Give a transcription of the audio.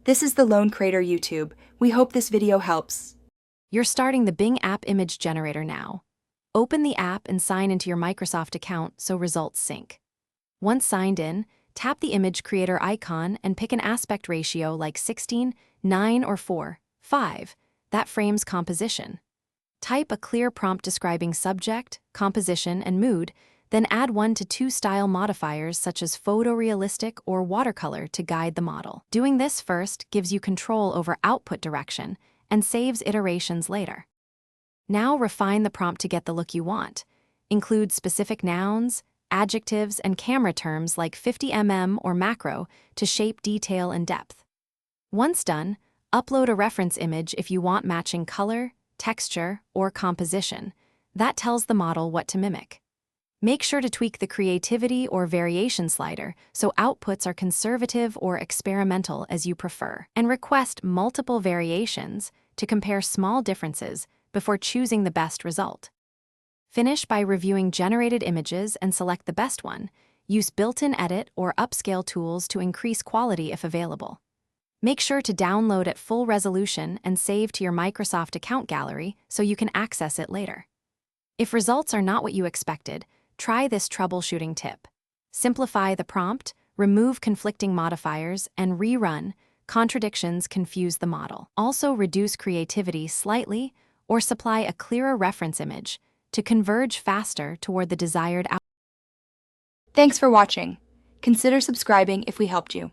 This is the Lone Creator YouTube. We hope this video helps. You're starting the Bing app image generator now. Open the app and sign into your Microsoft account so results sync. Once signed in, tap the image creator icon and pick an aspect ratio like 16, 9, or 4, 5. That frames composition. Type a clear prompt describing subject, composition, and mood, then add 1 to 2 style modifiers such as photorealistic or watercolor to guide the model. Doing this first gives you control over output direction and saves iterations later. Now refine the prompt to get the look you want. Include specific nouns, adjectives, and camera terms like 50mm or macro to shape detail and depth. Once done, upload a reference image if you want matching color, texture, or composition. That tells the model what to mimic. Make sure to tweak the creativity or variation slider so outputs are conservative or experimental as you prefer, and request multiple variations to compare small differences before choosing the best result. Finish by reviewing generated images and select the best one. Use built-in edit or upscale tools to increase quality if available. Make sure to download at full resolution and save to your Microsoft account gallery so you can access it later. If results are not what you expected, try this troubleshooting tip. Simplify the prompt, remove conflicting modifiers, and rerun. Contradictions confuse the model. Also reduce creativity slightly or supply a clearer reference image to converge faster toward the desired outcome. Thanks for watching. Consider subscribing if we helped you.